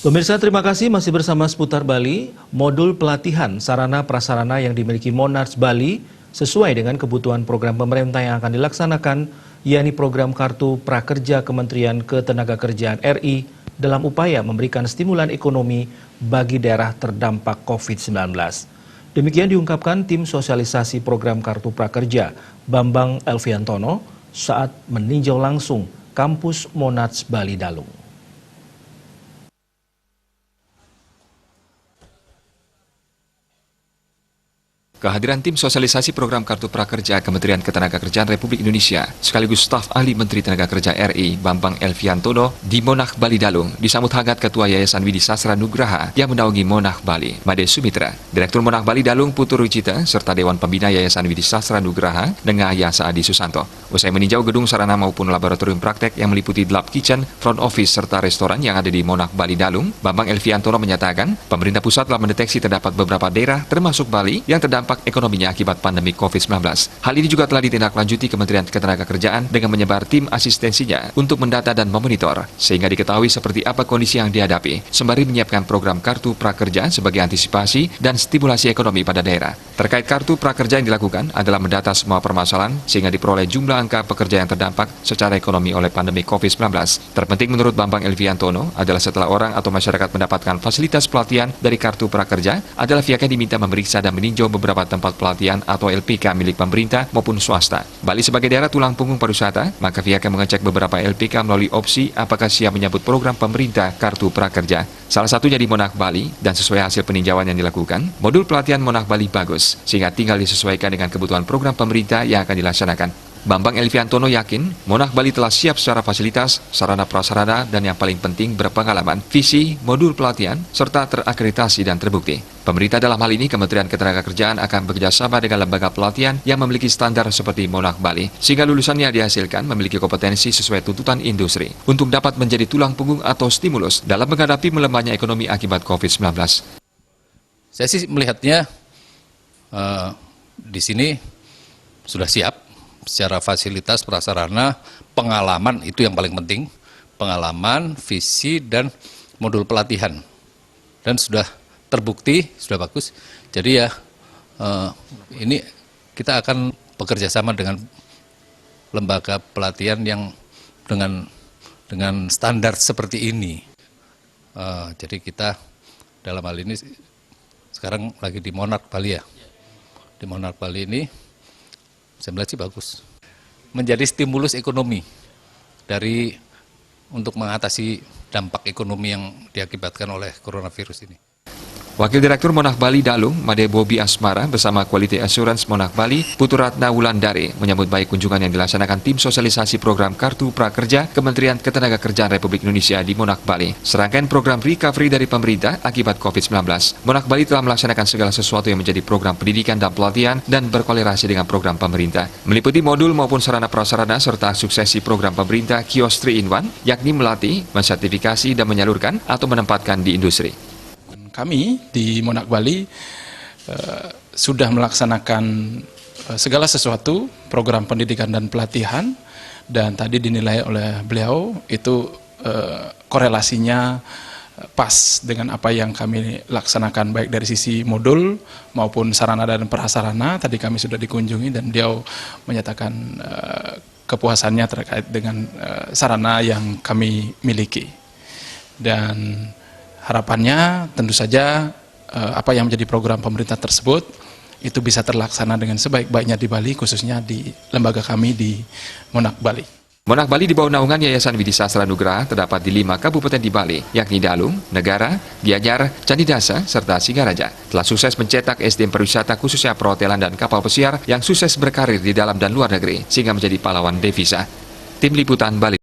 Pemirsa, terima kasih masih bersama Seputar Bali. Modul pelatihan sarana prasarana yang dimiliki Monarch Bali sesuai dengan kebutuhan program pemerintah yang akan dilaksanakan, yakni program Kartu Prakerja Kementerian Ketenagakerjaan RI dalam upaya memberikan stimulan ekonomi bagi daerah terdampak COVID-19. Demikian diungkapkan tim sosialisasi program Kartu Prakerja Bambang Elviantono saat meninjau langsung kampus Monarch Bali Dalung. Kehadiran tim sosialisasi program Kartu Prakerja Kementerian Ketenagakerjaan Republik Indonesia sekaligus staf ahli Menteri Tenaga Kerja RI Bambang Elviantono di Monarch Bali Dalung disambut hangat Ketua Yayasan Widi Sastra Nugraha yang menaungi Monarch Bali, Made Sumitra, Direktur Monarch Bali Dalung Putu Rucita, serta Dewan Pembina Yayasan Widi Sastra Nugraha dengan Yasa Adi Susanto. Usai meninjau gedung sarana maupun laboratorium praktek yang meliputi lab kitchen, front office, serta restoran yang ada di Monarch Bali Dalung, Bambang Elviantono menyatakan pemerintah pusat telah mendeteksi terdapat beberapa daerah termasuk Bali yang terdampak ekonominya akibat pandemi COVID-19. Hal ini juga telah ditindaklanjuti Kementerian Ketenagakerjaan dengan menyebar tim asistensinya untuk mendata dan memonitor, sehingga diketahui seperti apa kondisi yang dihadapi, sembari menyiapkan program Kartu Prakerja sebagai antisipasi dan stimulasi ekonomi pada daerah. Terkait Kartu Prakerja yang dilakukan adalah mendata semua permasalahan, sehingga diperoleh jumlah angka pekerja yang terdampak secara ekonomi oleh pandemi COVID-19. Terpenting menurut Bambang Elviantono adalah setelah orang atau masyarakat mendapatkan fasilitas pelatihan dari Kartu Prakerja, adalah pihaknya diminta memeriksa dan meninjau beberapa tempat pelatihan atau LPK milik pemerintah maupun swasta. Bali sebagai daerah tulang punggung pariwisata, maka pihaknya mengecek beberapa LPK melalui opsi apakah siap menyambut program pemerintah Kartu Prakerja. Salah satunya di Monarch Bali, dan sesuai hasil peninjauan yang dilakukan, modul pelatihan Monarch Bali bagus, sehingga tinggal disesuaikan dengan kebutuhan program pemerintah yang akan dilaksanakan. Bambang Elviantono yakin Monarch Bali telah siap secara fasilitas, sarana prasarana, dan yang paling penting berpengalaman, visi, modul pelatihan, serta terakreditasi dan terbukti. Pemerintah dalam hal ini Kementerian Ketenagakerjaan akan bekerjasama dengan lembaga pelatihan yang memiliki standar seperti Monarch Bali, sehingga lulusannya dihasilkan memiliki kompetensi sesuai tuntutan industri untuk dapat menjadi tulang punggung atau stimulus dalam menghadapi melemahnya ekonomi akibat COVID-19. Saya sih melihatnya di sini sudah siap. Secara fasilitas, prasarana, pengalaman itu yang paling penting. Pengalaman, visi, dan modul pelatihan. Dan sudah terbukti, sudah bagus. Jadi ya ini kita akan bekerja sama dengan lembaga pelatihan yang dengan standar seperti ini. Jadi kita dalam hal ini sekarang lagi di Monarch Bali ya. Di Monarch Bali ini saya melihat sih bagus. Menjadi stimulus ekonomi untuk mengatasi dampak ekonomi yang diakibatkan oleh coronavirus ini. Wakil Direktur Monarch Bali Dalung, Made Bobi Asmara bersama Quality Assurance Monarch Bali, Putu Ratna Wulandari menyambut baik kunjungan yang dilaksanakan tim sosialisasi program Kartu Prakerja Kementerian Ketenagakerjaan Republik Indonesia di Monarch Bali. Serangkaian program recovery dari pemerintah akibat COVID-19. Monarch Bali telah melaksanakan segala sesuatu yang menjadi program pendidikan dan pelatihan dan berkolerasi dengan program pemerintah. Meliputi modul maupun sarana prasarana serta suksesi program pemerintah Kios 3-in-1, yakni melatih, mensertifikasi, dan menyalurkan atau menempatkan di industri. Kami di Monarch Bali sudah melaksanakan segala sesuatu program pendidikan dan pelatihan, dan tadi dinilai oleh beliau itu korelasinya pas dengan apa yang kami laksanakan baik dari sisi modul maupun sarana dan prasarana. Tadi kami sudah dikunjungi dan beliau menyatakan kepuasannya terkait dengan sarana yang kami miliki, dan harapannya tentu saja apa yang menjadi program pemerintah tersebut itu bisa terlaksana dengan sebaik-baiknya di Bali, khususnya di lembaga kami di Monarch Bali. Monarch Bali di bawah naungan Yayasan Widi Sastra Nugraha terdapat di 5 kabupaten di Bali, yakni Dalung, Negara, Gianyar, Candidasa, serta Singaraja. Telah sukses mencetak SDM pariwisata khususnya perhotelan dan kapal pesiar yang sukses berkarir di dalam dan luar negeri, sehingga menjadi pahlawan devisa. Tim Liputan Bali.